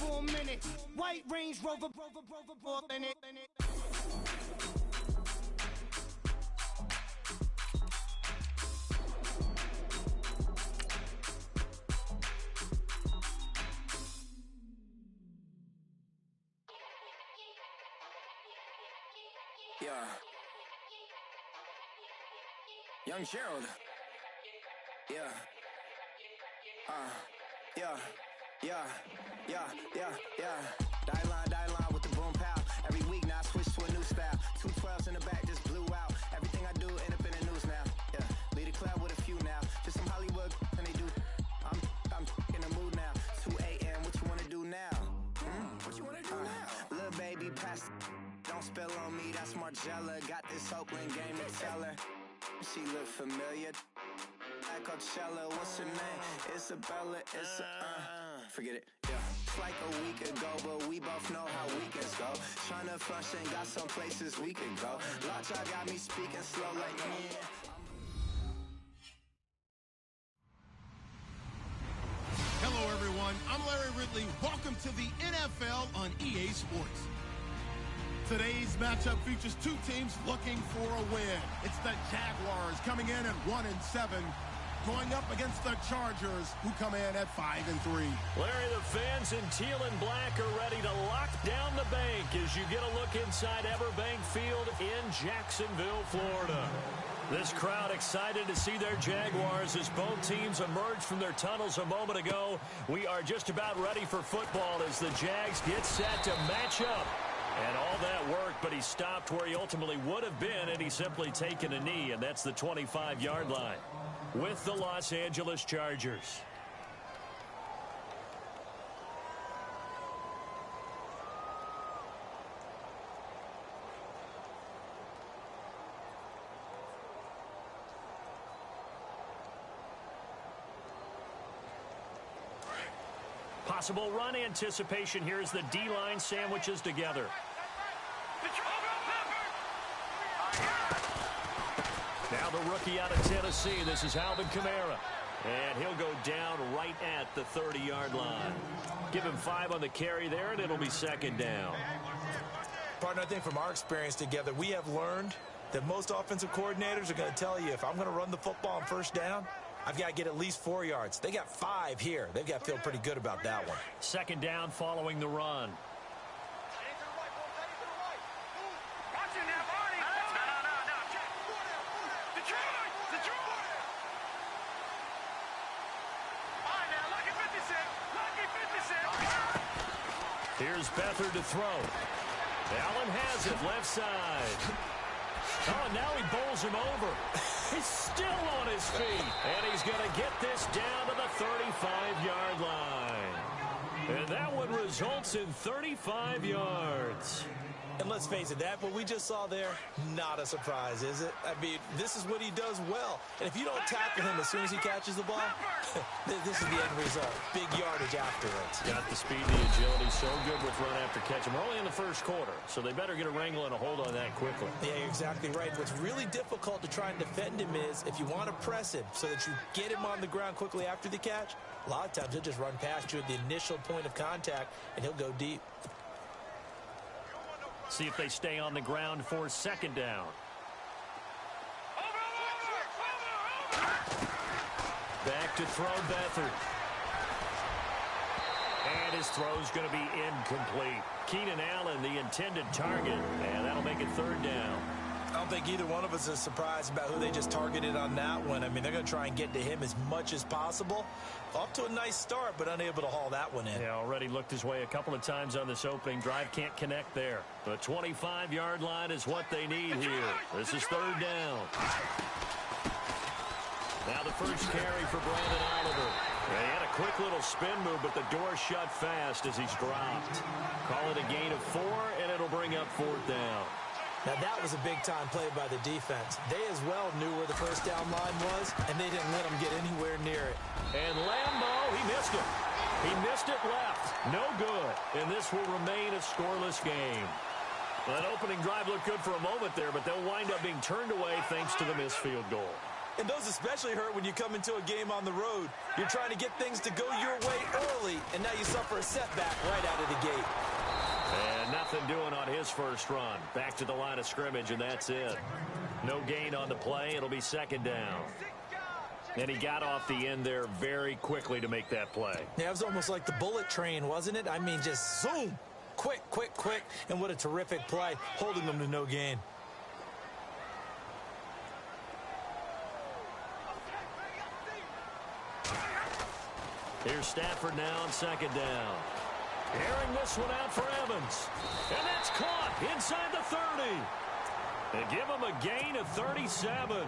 for a minute. White Range Rover, in it. Yeah. Young Gerald. Yeah. Die line with the boom pow. Every week now I switch to a new style. 212s in the back just blew out. Everything I do end up in the news now. Yeah. Lead a club with a few now. Just some Hollywood and they do. I'm in the mood now. 2 a.m. What you wanna do now? What you wanna do now? Little baby pass. Don't spill on me, that's Margella. Got this Oakland game to tell her. She look familiar. At Coachella, what's her name? Isabella, forget it, yeah. It's like a week ago, but we both know how weekends go. Tryna function, got some places we could go. Lockjaw got me speaking slow like, Hello, everyone. I'm Larry Ridley. Welcome to the NFL on EA Sports. Today's matchup features two teams looking for a win. It's the Jaguars coming in at 1-7, going up against the Chargers, who come in at 5-3. Larry, the fans in teal and black are ready to lock down the bank as you get a look inside Everbank Field in Jacksonville, Florida. This crowd excited to see their Jaguars as both teams emerged from their tunnels a moment ago. We are just about ready for football as the Jags get set to match up. And all that worked, but he stopped where he ultimately would have been, and he's simply taken a knee, and that's the 25-yard line with the Los Angeles Chargers. Possible run anticipation here as the D-line sandwiches together. Now the rookie out of Tennessee. This is Alvin Kamara. And he'll go down right at the 30-yard line. Give him 5 on the carry there, and it'll be second down. Partner, I think from our experience together, we have learned that most offensive coordinators are going to tell you, if I'm going to run the football on first down, I've got to get at least 4 yards. They got 5 here. They've got to feel pretty good about that one. Second down following the run. Here's Beathard to throw. Allen has it left side. Oh, now he bowls him over. He's still on his feet. And he's going to get this down to the 35-yard line. And that one results in 35 yards. And let's face it, that what we just saw there, not a surprise, is it? I mean, this is what he does well. And if you don't tackle him as soon as he catches the ball, this is the end result. Big yardage afterwards. Got the speed, the agility, so good with run after catch. And we're only in the first quarter, so they better get a wrangle and a hold on that quickly. Yeah, you're exactly right. What's really difficult to try and defend him is if you want to press him so that you get him on the ground quickly after the catch, a lot of times he'll just run past you at the initial point of contact, and he'll go deep. See if they stay on the ground for second down. Back to throw Beathard. And his throw's going to be incomplete. Keenan Allen, the intended target, and that'll make it third down. I don't think either one of us is surprised about who they just targeted on that one. I mean, they're going to try and get to him as much as possible. Off to a nice start, but unable to haul that one in. Yeah, already looked his way a couple of times on this opening drive. Can't connect there. The 25-yard line is what they need here. This is third down. Now the first carry for Brandon Oliver. He had a quick little spin move, but the door shut fast as he's dropped. Call it a gain of 4, and it'll bring up fourth down. Now, that was a big-time play by the defense. They as well knew where the first down line was, and they didn't let them get anywhere near it. And Lambo, he missed it. He missed it left. No good. And this will remain a scoreless game. Well, that opening drive looked good for a moment there, but they'll wind up being turned away thanks to the missed field goal. And those especially hurt when you come into a game on the road. You're trying to get things to go your way early, and now you suffer a setback right out of the gate. And nothing doing on his first run. Back to the line of scrimmage, and that's it. No gain on the play. It'll be second down. And he got off the end there very quickly to make that play. Yeah, it was almost like the bullet train, wasn't it? I mean, just zoom. Quick, quick, quick. And what a terrific play, holding them to no gain. Here's Stafford now on second down. Airing this one out for Evans. And that's caught inside the 30. They give him a gain of 37.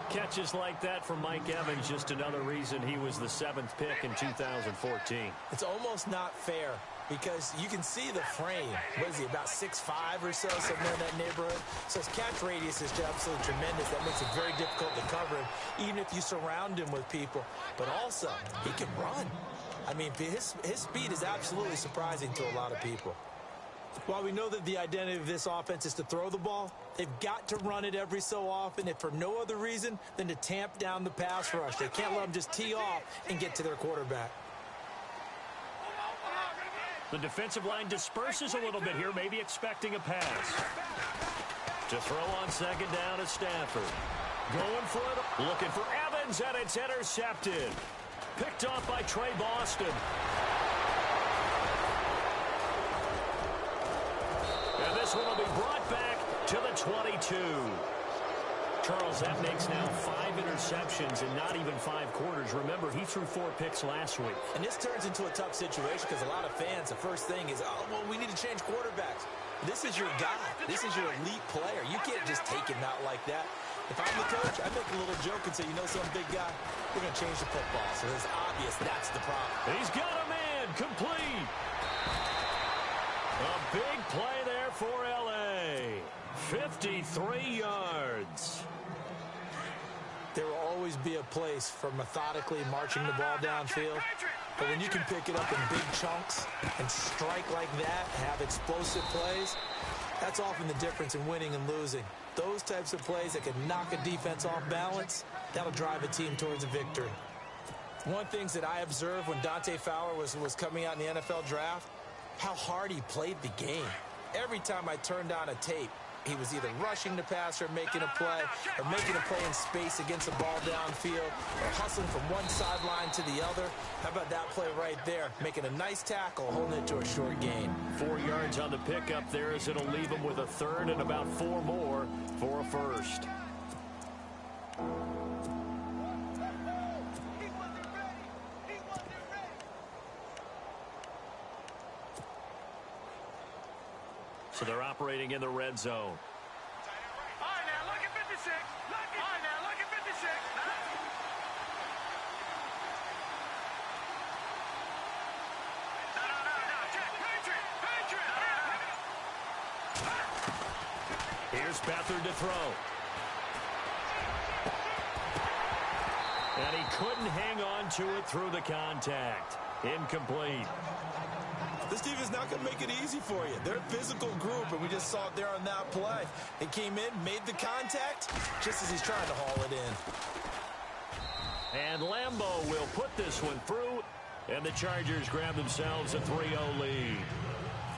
Catches like that from Mike Evans, just another reason he was the 7th pick in 2014. It's almost not fair because you can see the frame. What is he, about 6'5" or so, somewhere in that neighborhood? So his catch radius is absolutely tremendous. That makes it very difficult to cover him, even if you surround him with people. But also, he can run. I mean, his speed is absolutely surprising to a lot of people. While we know that the identity of this offense is to throw the ball, they've got to run it every so often, if for no other reason than to tamp down the pass rush. They can't let them just tee off and get to their quarterback. The defensive line disperses a little bit here, maybe expecting a pass. To throw on second down is Stafford. Going for it, looking for Evans, and it's intercepted. Picked off by Trey Boston. And this one will be brought back to the 22. Charles, that makes now 5 interceptions in not even 5 quarters. Remember, he threw 4 picks last week. And this turns into a tough situation because a lot of fans, the first thing is, oh, well, we need to change quarterbacks. This is your guy. This is your elite player. You can't just take him out like that. If I'm the coach, I make a little joke and say, you know, some big guy, we're going to change the football. So it's obvious that's the problem. He's got a man complete. A big play there for L.A. 53 yards. There will always be a place for methodically marching the ball downfield. But when you can pick it up in big chunks and strike like that, have explosive plays, that's often the difference in winning and losing. Those types of plays that can knock a defense off balance, that'll drive a team towards a victory. One of the things that I observed when Dante Fowler was coming out in the NFL draft, how hard he played the game. Every time I turned on a tape, he was either rushing the passer, making a play, or making a play in space against the ball downfield, or hustling from one sideline to the other. How about that play right there? Making a nice tackle, holding it to a short gain. 4 yards on the pickup there as it'll leave him with a third and about 4 more for a first. So they're operating in the red zone. All right, now look at 56. All right, now look at 56. No. Check. Patriot. Here's Beathard to throw. And he couldn't hang on to it through the contact. Incomplete. This defense is not going to make it easy for you. They're a physical group, and we just saw it there on that play. They came in, made the contact, just as he's trying to haul it in. And Lambeau will put this one through, and the Chargers grab themselves a 3-0 lead.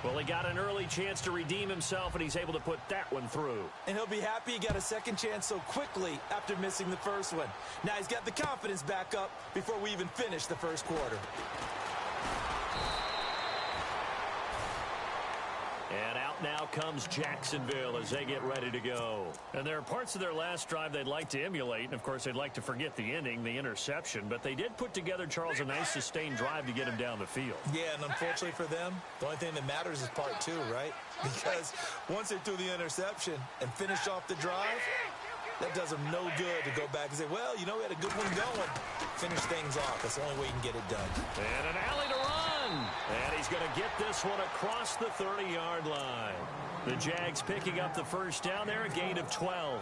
Well, he got an early chance to redeem himself, and he's able to put that one through. And he'll be happy he got a second chance so quickly after missing the first one. Now he's got the confidence back up before we even finish the first quarter. And out now comes Jacksonville as they get ready to go. And there are parts of their last drive they'd like to emulate. And, of course, they'd like to forget the inning, the interception. But they did put together, Charles, a nice sustained drive to get him down the field. Yeah, and unfortunately for them, the only thing that matters is part 2, right? Because once they threw the interception and finished off the drive, that does them no good to go back and say, well, you know, we had a good one going. Finish things off. That's the only way you can get it done. And an alley to run. And he's going to get this one across the 30-yard line. The Jags picking up the first down there, a gain of 12.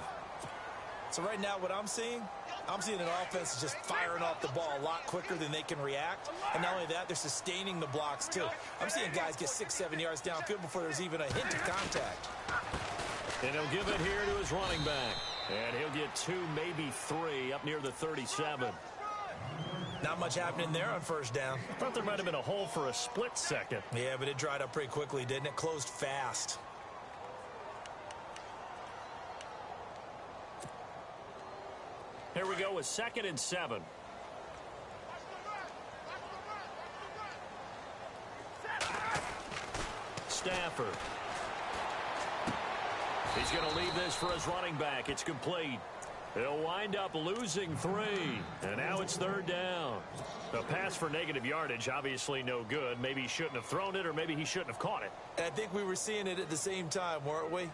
So right now what I'm seeing an offense is just firing off the ball a lot quicker than they can react. And not only that, they're sustaining the blocks too. I'm seeing guys get 6-7 yards downfield before there's even a hint of contact. And he'll give it here to his running back. And he'll get 2, maybe 3, up near the 37. Not much happening there on first down. I thought there might have been a hole for a split second. Yeah, but it dried up pretty quickly, didn't it? Closed fast. Here we go with 2nd and 7. Stafford. He's going to leave this for his running back. It's complete. They'll wind up losing 3. And now it's 3rd down. A pass for negative yardage, obviously no good. Maybe he shouldn't have thrown it, or maybe he shouldn't have caught it. And I think we were seeing it at the same time, weren't we?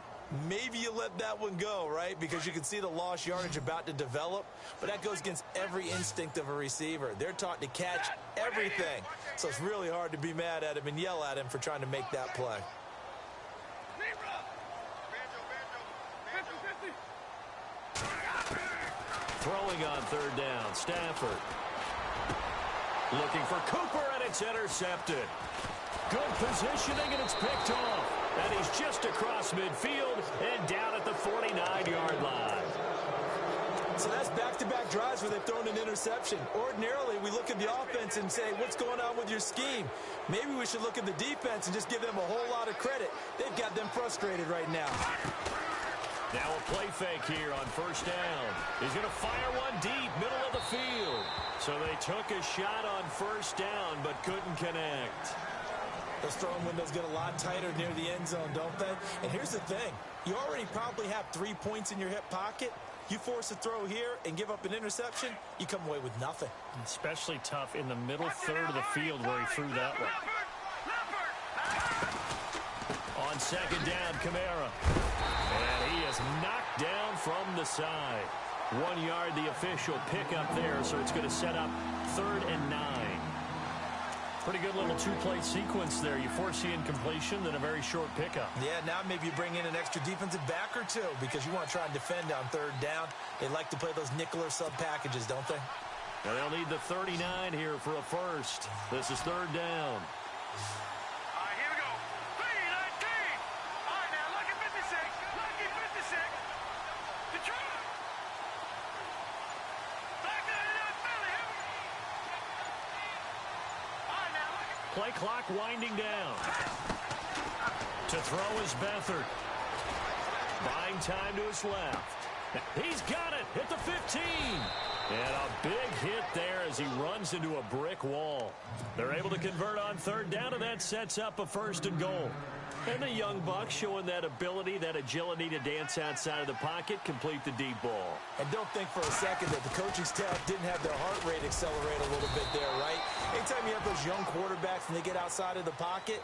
Maybe you let that one go, right? Because you can see the lost yardage about to develop. But that goes against every instinct of a receiver. They're taught to catch everything. So it's really hard to be mad at him and yell at him for trying to make that play. Throwing on 3rd down, Stafford. Looking for Cooper, and it's intercepted. Good positioning, and it's picked off. And he's just across midfield and down at the 49-yard line. So that's back-to-back drives where they've thrown an interception. Ordinarily, we look at the offense and say, what's going on with your scheme? Maybe we should look at the defense and just give them a whole lot of credit. They've got them frustrated right now. Now a play fake here on 1st down. He's going to fire one deep, middle of the field. So they took a shot on 1st down, but couldn't connect. Those throwing windows get a lot tighter near the end zone, don't they? And here's the thing. You already probably have 3 points in your hip pocket. You force a throw here and give up an interception, you come away with nothing. Especially tough in the middle third of the field where he threw that one. On 2nd down, Kamara. And he is knocked down from the side. 1 yard, the official pickup there, so it's going to set up 3rd and 9. Pretty good little 2-play sequence there. You force the incompletion, then a very short pickup. Yeah, now maybe you bring in an extra defensive back or 2 because you want to try and defend on 3rd down. They like to play those nickel or sub packages, don't they? And they'll need the 39 here for a first. This is 3rd down. Play clock winding down. To throw is Beathard. Buying time to his left. He's got it at the 15. And a big hit there as he runs into a brick wall. They're able to convert on 3rd down, and that sets up a 1st and goal. And the young buck showing that ability, that agility to dance outside of the pocket, complete the deep ball. And don't think for a second that the coaching staff didn't have their heart rate accelerate a little bit there, right? Anytime you have those young quarterbacks and they get outside of the pocket,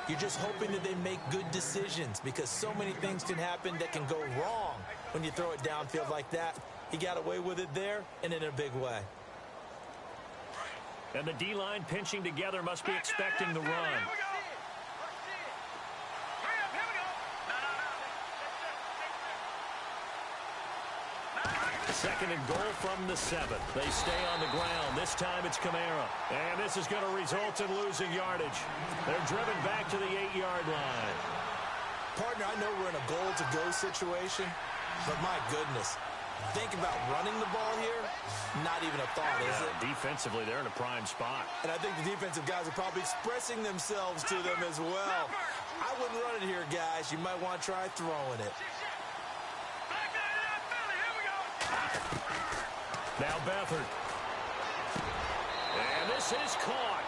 you're just hoping that they make good decisions because so many things can happen that can go wrong when you throw it downfield like that. He got away with it there and in a big way. And the D-line pinching together must be expecting the run. 2nd and goal from the 7. They stay on the ground. This time it's Kamara. And this is going to result in losing yardage. They're driven back to the 8-yard line. Partner, I know we're in a goal-to-go situation, but my goodness. Think about running the ball here. Not even a thought, is it? Defensively, they're in a prime spot. And I think the defensive guys are probably expressing themselves to them as well. I wouldn't run it here, guys. You might want to try throwing it. Now Beathard. And this is caught.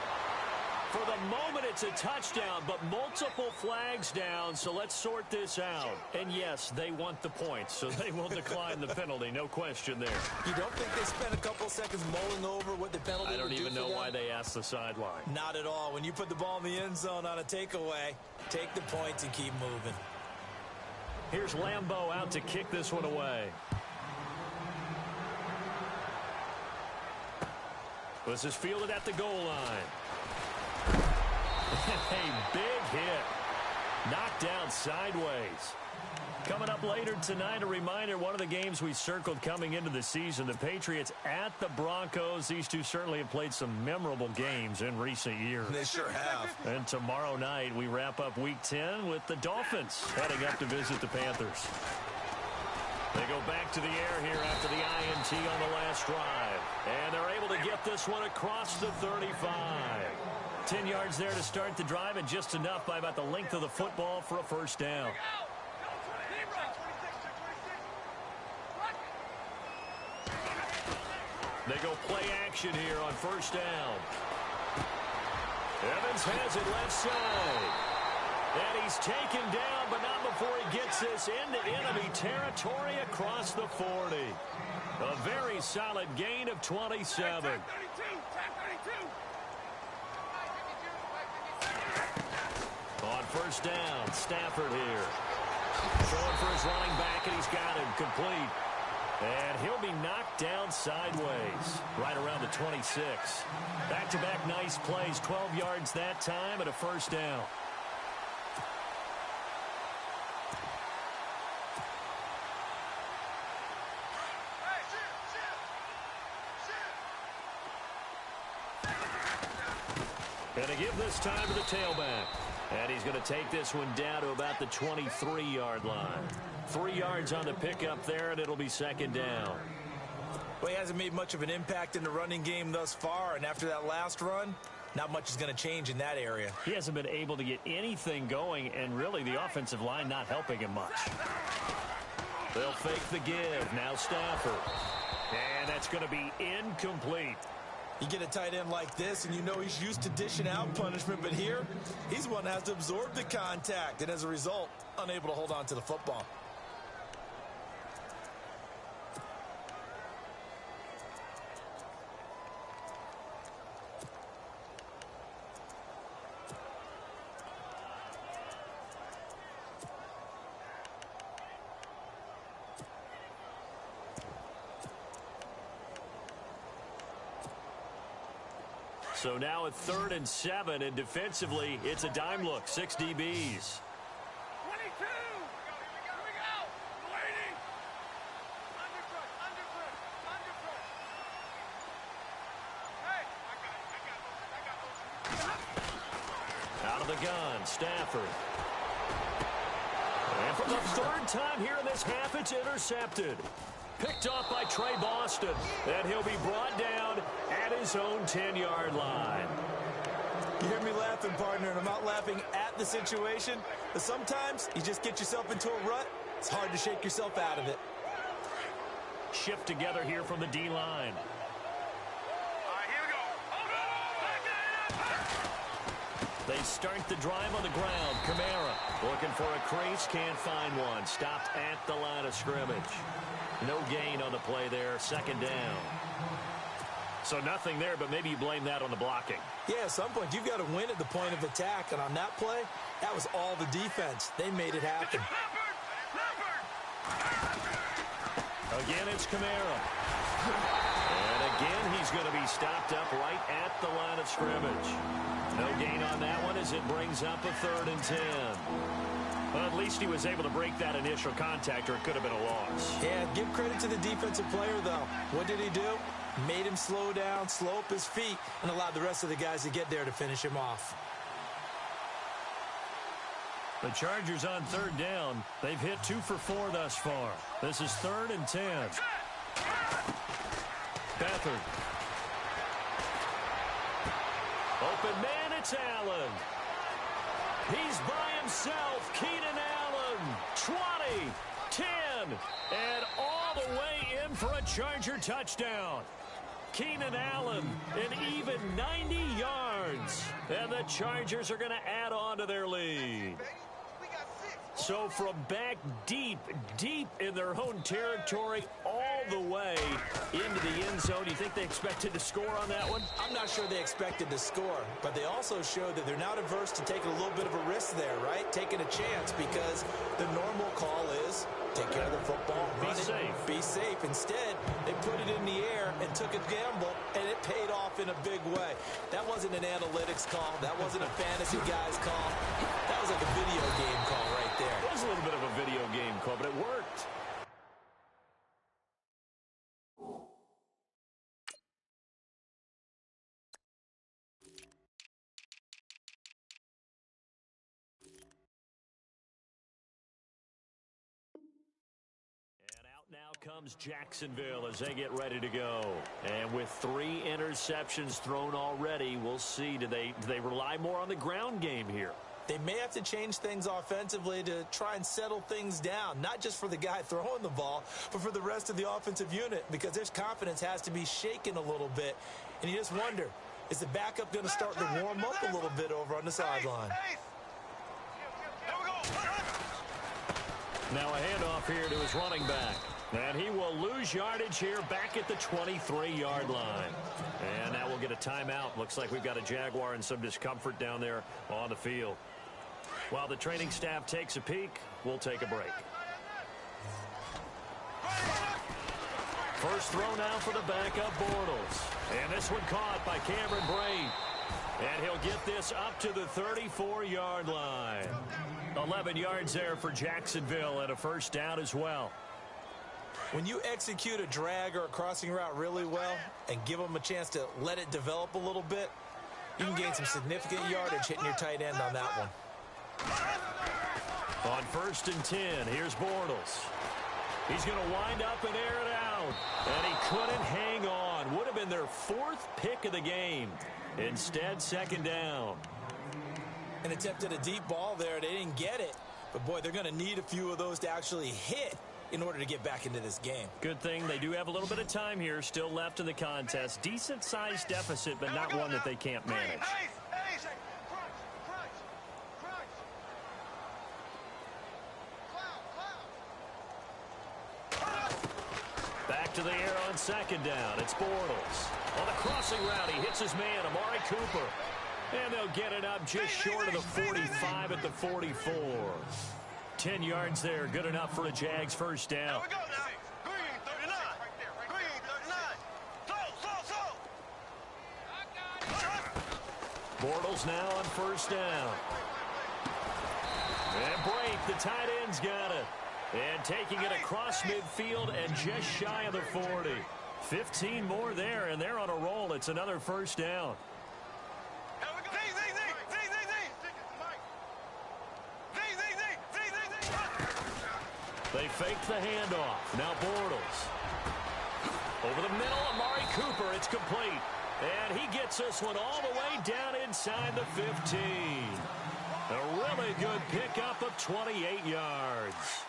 For the moment, it's a touchdown, but multiple flags down, so let's sort this out. And yes, they want the points, so they will decline the penalty, no question there. You don't think they spent a couple seconds mulling over what the penalty would do? I don't even know why they asked the sideline. Not at all. When you put the ball in the end zone on a takeaway, take the points and keep moving. Here's Lambeau out to kick this one away. This is fielded at the goal line. A big hit. Knocked down sideways. Coming up later tonight, a reminder, one of the games we circled coming into the season, the Patriots at the Broncos. These two certainly have played some memorable games in recent years. They sure have. And tomorrow night, we wrap up Week 10 with the Dolphins heading up to visit the Panthers. They go back to the air here after the INT on the last drive. And they're able to get this one across the 35. 10 yards there to start the drive, and just enough by about the length of the football for a first down. They go play action here on first down. Evans has it left side. And he's taken down, but not before he gets this into enemy territory across the 40. A very solid gain of 27. On first down, Stafford here. Throwing for his running back, and he's got him complete. And he'll be knocked down sideways, right around the 26. Back-to-back nice plays, 12 yards that time, and a first down. And to give this time to the tailback. And he's going to take this one down to about the 23-yard line. 3 yards on the pickup there, and it'll be second down. Well, he hasn't made much of an impact in the running game thus far, and after that last run, not much is going to change in that area. He hasn't been able to get anything going, and really the offensive line not helping him much. They'll fake the give. Now Stafford. And that's going to be incomplete. You get a tight end like this, and you know he's used to dishing out punishment, but here, he's one that has to absorb the contact, and as a result, unable to hold on to the football. So now at 3rd and 7, and defensively, it's a dime look, 6 DBs. 22! Here we go! Waiting! Underfoot! Hey! I got Out of the gun, Stafford. And for the 3rd time here in this half, it's intercepted. Picked off by Trey Boston. And he'll be brought down at his own 10-yard line. You hear me laughing, partner, and I'm not laughing at the situation, but sometimes you just get yourself into a rut. It's hard to shake yourself out of it. Shift together here from the D-line. All right, here we go. They start the drive on the ground. Kamara looking for a crease, can't find one. Stopped at the line of scrimmage. No gain on the play there, second down. So nothing there, but maybe you blame that on the blocking. Yeah, at some point, you've got to win at the point of attack, and on that play, that was all the defense. They made it happen. Again, it's Kamara. And again, he's going to be stopped up right at the line of scrimmage. No gain on that one as it brings up a 3rd and 10. Well, at least he was able to break that initial contact, or it could have been a loss. Yeah, give credit to the defensive player, though. What did he do? Made him slow down, slow up his feet, and allowed the rest of the guys to get there to finish him off. The Chargers on 3rd down. They've hit 2 for 4 thus far. This is 3rd and 10. Beathard. Open man, it's Allen. He's by himself. Keenan Allen. 20, 10, and all the way in for a Charger touchdown. Keenan Allen, an even 90 yards. And the Chargers are going to add on to their lead. So from back deep in their own territory, all the way into the end zone, do you think they expected to score on that one? I'm not sure they expected to score, but they also showed that they're not averse to taking a little bit of a risk there, right? Taking a chance, because the normal call is take care of the football, run it, be safe. Instead, they put it in the air and took a gamble, and it paid off in a big way. That wasn't an analytics call. That wasn't a fantasy guy's call. That was like a video game call right there. It was a little bit of a video game call, but it worked. Now comes Jacksonville as they get ready to go. And with 3 interceptions thrown already, we'll see. Do they rely more on the ground game here? They may have to change things offensively to try and settle things down, not just for the guy throwing the ball, but for the rest of the offensive unit, because their confidence has to be shaken a little bit. And you just wonder, is the backup going to start to warm up a little bit over on the sideline? Now a handoff here to his running back. And he will lose yardage here back at the 23-yard line. And now we'll get a timeout. Looks like we've got a Jaguar in some discomfort down there on the field. While the training staff takes a peek, we'll take a break. First throw now for the backup Bortles. And this one caught by Cameron Brate. And he'll get this up to the 34-yard line. 11 yards there for Jacksonville and a first down as well. When you execute a drag or a crossing route really well and give them a chance to let it develop a little bit, you can gain some significant yardage hitting your tight end on that one. On 1st and 10, here's Bortles. He's going to wind up and air it out. And he couldn't hang on. Would have been their 4th pick of the game. Instead, 2nd down. And attempted a deep ball there. They didn't get it. But, boy, they're going to need a few of those to actually hit in order to get back into this game. Good thing they do have a little bit of time here still left in the contest. Decent-sized deficit, but not one that they can't manage. Back to the air on 2nd down. It's Bortles. On the crossing route, he hits his man, Amari Cooper. And they'll get it up just short of the 45 at the 44. 10 yards there, good enough for a Jags first down. Here we go now. Green 39. Green 39. Bortles now on 1st down. And Brate, the tight end's got it. And taking it across midfield and just shy of the 40. 15 more there, and they're on a roll. It's another first down. They fake the handoff. Now Bortles. Over the middle, Amari Cooper. It's complete. And he gets this one all the way down inside the 15. A really good pickup of 28 yards.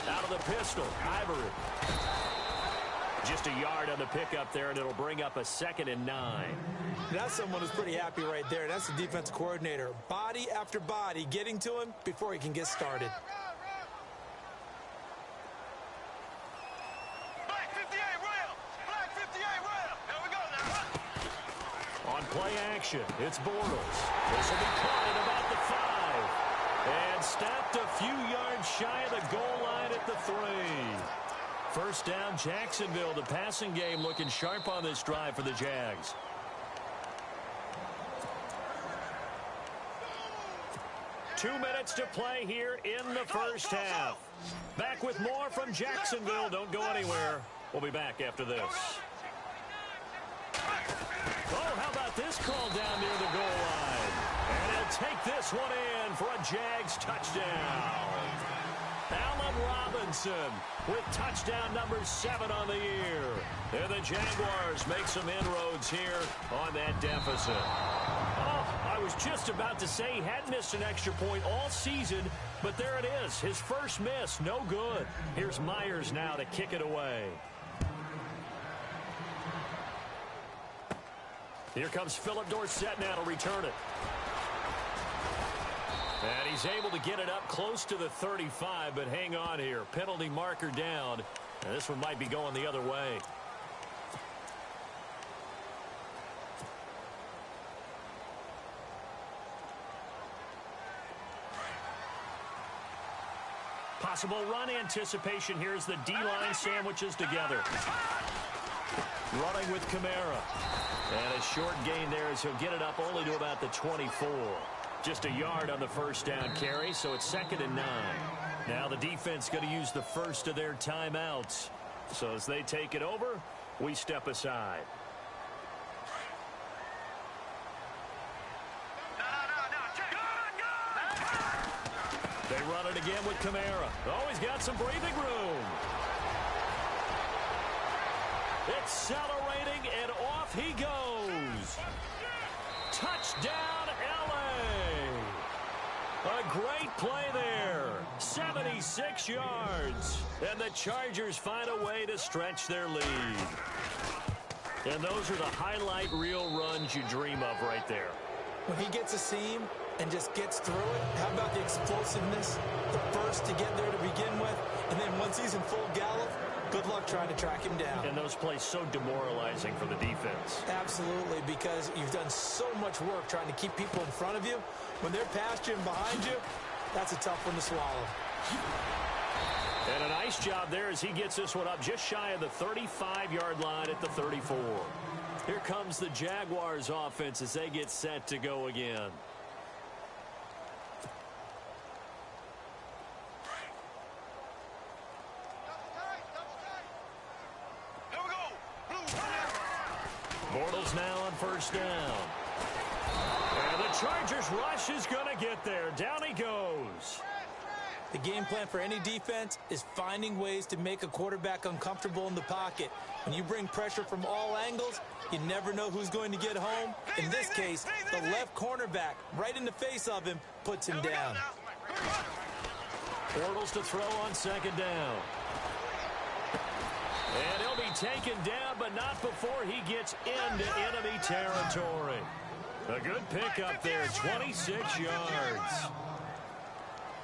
Out of the pistol, Ivory. Just a yard on the pickup there, and it'll bring up a 2nd and 9. That's someone who's pretty happy right there. That's the defense coordinator. Body after body getting to him before he can get started. Black 58 rail. Black 58 rail. Here we go now. On play action, it's Bortles. This will be caught at about the 5. And stopped a few yards shy of the goal line at the 3. First down, Jacksonville. The passing game looking sharp on this drive for the Jags. Two minutes to play here in the first half. Back with more from Jacksonville. Don't go anywhere. We'll be back after this. Oh, how about this call down near the goal line? And he'll take this one in for a Jags touchdown. Allen Robinson with touchdown number 7 on the year. And the Jaguars make some inroads here on that deficit. Oh, I was just about to say he hadn't missed an extra point all season, but there it is. His first miss, no good. Here's Myers now to kick it away. Here comes Philip Dorsett now to return it. And he's able to get it up close to the 35, but hang on here. Penalty marker down. And this one might be going the other way. Possible run anticipation here as the D-line sandwiches together. Running with Kamara. And a short gain there as he'll get it up only to about the 24. Just a yard on the first down carry, so it's 2nd and 9. Now the defense going to use the first of their timeouts. So as they take it over, we step aside. No. They run it again with Kamara. Oh, he's got some breathing room. Accelerating, and off he goes. Touchdown, L.A. A great play there. 76 yards. And the Chargers find a way to stretch their lead. And those are the highlight reel runs you dream of right there. When he gets a seam and just gets through it, how about the explosiveness? The first to get there to begin with, and then once he's in full gallop, good luck trying to track him down. And those plays so demoralizing for the defense. Absolutely, because you've done so much work trying to keep people in front of you. When they're past you and behind you, that's a tough one to swallow. And a nice job there as he gets this one up just shy of the 35-yard line at the 34. Here comes the Jaguars offense as they get set to go again. Bortles now on first down. And the Chargers rush is going to get there. Down he goes. The game plan for any defense is finding ways to make a quarterback uncomfortable in the pocket. When you bring pressure from all angles, you never know who's going to get home. In this case, the left cornerback, right in the face of him, puts him down. Bortles to throw on second down. And he'll be taken down, but not before he gets into enemy territory. A good pickup there, 26 yards.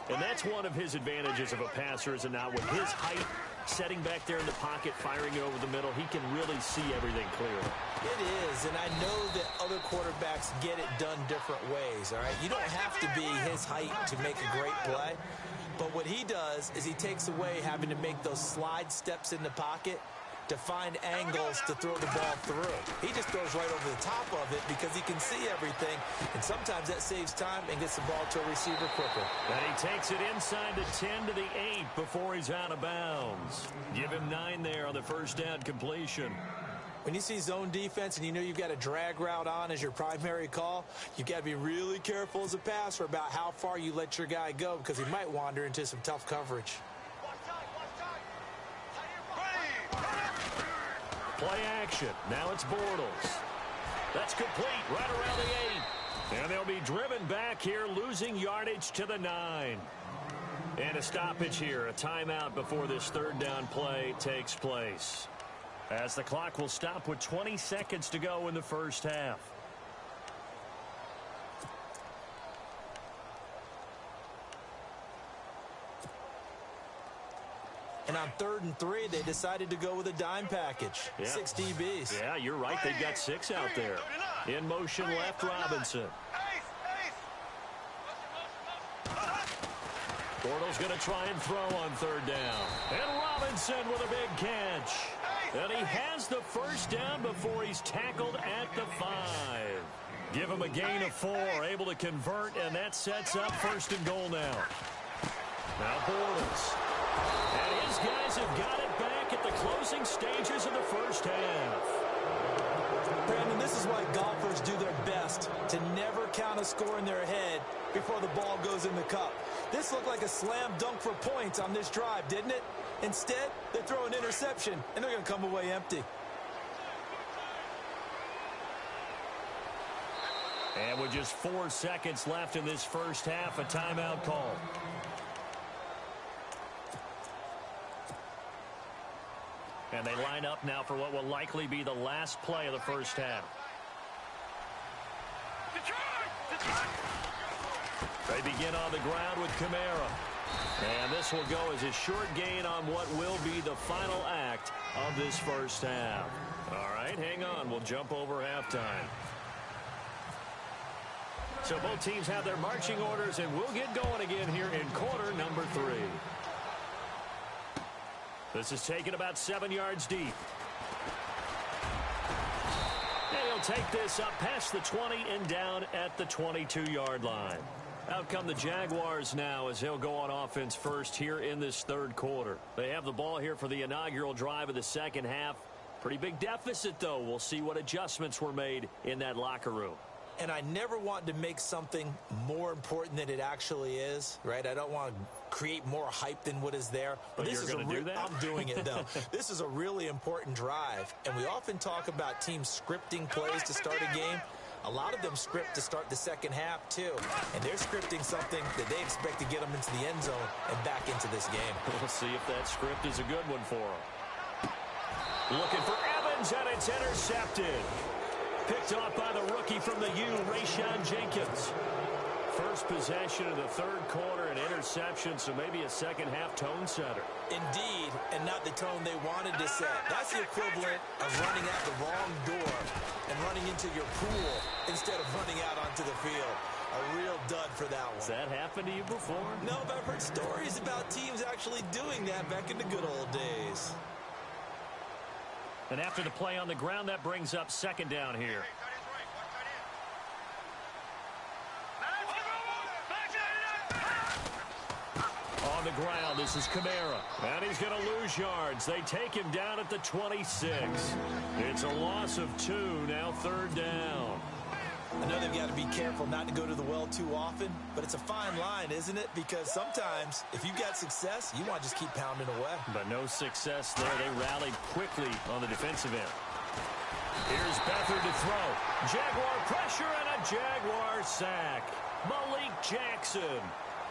And that's one of his advantages of a passer, is it not? With his height, setting back there in the pocket, firing it over the middle, he can really see everything clearly. It is, and I know that other quarterbacks get it done different ways, all right? You don't have to be his height to make a great play. But what he does is he takes away having to make those slide steps in the pocket to find angles to throw the ball through. He just throws right over the top of it because he can see everything, and sometimes that saves time and gets the ball to a receiver quicker. And he takes it inside the 10 to the 8 before he's out of bounds. Give him 9 there on the first down completion. When you see zone defense and you know you've got a drag route on as your primary call, you've got to be really careful as a passer about how far you let your guy go because he might wander into some tough coverage. Play action. Now it's Bortles. That's complete right around the 8. And they'll be driven back here, losing yardage to the 9. And a stoppage here, a timeout before this third down play takes place. As the clock will stop with 20 seconds to go in the first half. And on 3rd and 3, they decided to go with a dime package. Yeah. 6 DBs. Yeah, you're right. They've got 6 out there. In motion left, Robinson. Bortles going to try and throw on 3rd down. And Robinson with a big catch. And he has the first down before he's tackled at the 5. Give him a gain of 4, able to convert, and that sets up 1st and goal now. Now Bortles. And his guys have got it back at the closing stages of the first half. Brandon, this is why golfers do their best to never count a score in their head before the ball goes in the cup. This looked like a slam dunk for points on this drive, didn't it? Instead, they throw an interception, and they're going to come away empty. And with just 4 seconds left in this first half, a timeout call. And they line up now for what will likely be the last play of the first half. They begin on the ground with Kamara. And this will go as a short gain on what will be the final act of this first half. All right, hang on. We'll jump over halftime. So both teams have their marching orders, and we'll get going again here in quarter number 3. This is taken about 7 yards deep. And he'll take this up past the 20 and down at the 22-yard line. Out come the Jaguars now as they'll go on offense first here in this third quarter. They have the ball here for the inaugural drive of the second half. Pretty big deficit, though. We'll see what adjustments were made in that locker room. and I never want to make something more important than it actually is, right? I don't want to create more hype than what is there. But this is going to do that? I'm doing it, though. This is a really important drive, and we often talk about teams scripting plays to start a game. A lot of them script to start the second half, too. And they're scripting something that they expect to get them into the end zone and back into this game. We'll see if that script is a good one for them. Looking for Evans, and it's intercepted. Picked off by the rookie from the U, Rayshon Jenkins. First possession of the third quarter, an interception, so maybe a second-half tone setter. Indeed, and not the tone they wanted to set. That's the equivalent of running out the wrong door and running into your pool instead of running out onto the field. A real dud for that one. Has that happened to you before? No, but I've heard stories about teams actually doing that back in the good old days. And after the play on the ground, that brings up second down here. On the ground, this is Kamara. And he's going to lose yards. They take him down at the 26. It's a loss of 2, now third down. I know they've got to be careful not to go to the well too often, but it's a fine line, isn't it? Because sometimes, if you've got success, you want to just keep pounding away. But no success there. They rallied quickly on the defensive end. Here's Beathard to throw. Jaguar pressure and a Jaguar sack. Malik Jackson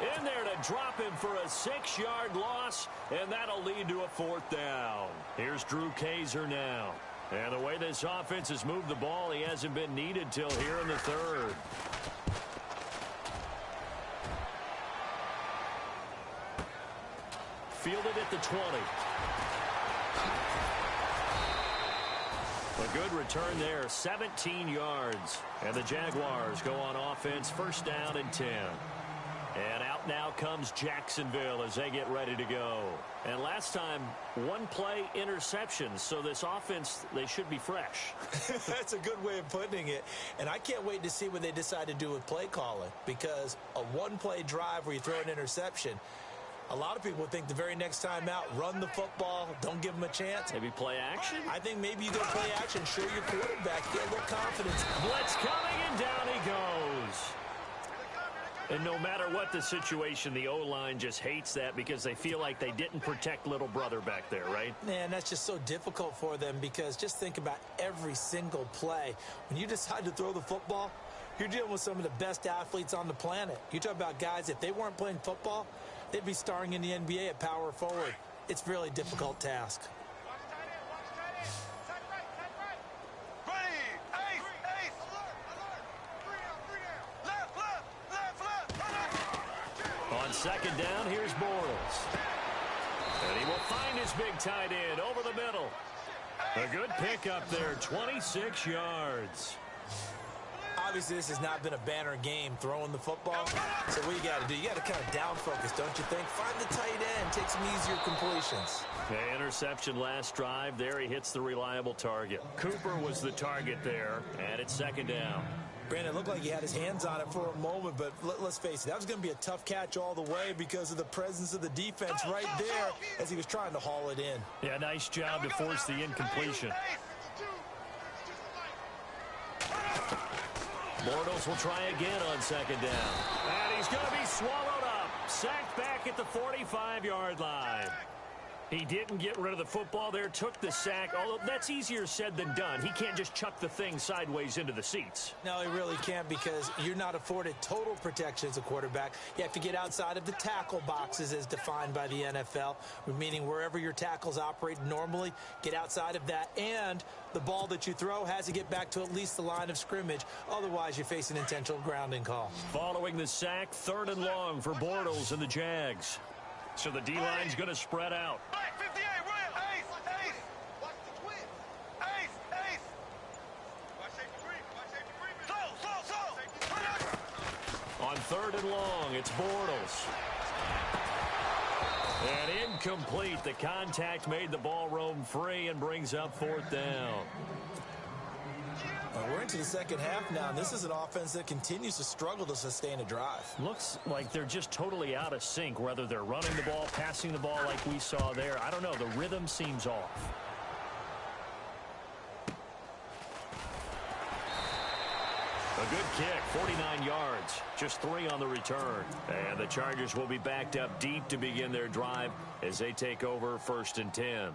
in there to drop him for a 6-yard loss, and that'll lead to a fourth down. Here's Drew Kaiser now. And the way this offense has moved the ball, he hasn't been needed till here in the third. Fielded at the 20. A good return there, 17 yards. And the Jaguars go on offense, first down and 10. And out now comes Jacksonville as they get ready to go. And last time, one play interception. So this offense, they should be fresh. That's a good way of putting it. And I can't wait to see what they decide to do with play calling. Because a one-play drive where you throw an interception, a lot of people think the very next time out, run the football, don't give them a chance. Maybe play action? I think maybe you go play action, show your quarterback, get a little confidence. Blitz coming, and down he goes. And no matter what the situation, the O-line just hates that because they feel like they didn't protect little brother back there, right? Man, that's just so difficult for them because just think about every single play. When you decide to throw the football, you're dealing with some of the best athletes on the planet. You talk about guys, if they weren't playing football, they'd be starring in the NBA at power forward. It's a really difficult task. On second down, here's Bortles. And he will find his big tight end over the middle. A good pickup there, 26 yards. Obviously, this has not been a banner game throwing the football. So what you got to do, you got to kind of down focus, don't you think? Find the tight end, take some easier completions. The interception last drive. There he hits the reliable target. Cooper was the target there, and it's second down. Brandon, it looked like he had his hands on it for a moment, but let's face it, that was going to be a tough catch all the way because of the presence of the defense right there as he was trying to haul it in. Yeah, nice job to force the incompletion. Bortles will try again on second down. And he's going to be swallowed up. Sacked back at the 45-yard line. He didn't get rid of the football there, took the sack, although that's easier said than done. He can't just chuck the thing sideways into the seats. No, he really can't because you're not afforded total protection as a quarterback. You have to get outside of the tackle boxes as defined by the NFL, meaning wherever your tackles operate normally, get outside of that, and the ball that you throw has to get back to at least the line of scrimmage. Otherwise, you face an intentional grounding call. Following the sack, third and long for Bortles and the Jags. So the D-line's going to spread out. Black 58, real. Ace. Watch the twin. Ace. Watch safety green. Slow. On third and long, it's Bortles. And incomplete. The contact made the ball roam free and brings up fourth down. We're into the second half now, and this is an offense that continues to struggle to sustain a drive. Looks like they're just totally out of sync, whether they're running the ball, passing the ball like we saw there. I don't know. The rhythm seems off. A good kick, 49 yards, just 3 on the return. And the Chargers will be backed up deep to begin their drive as they take over 1st and 10.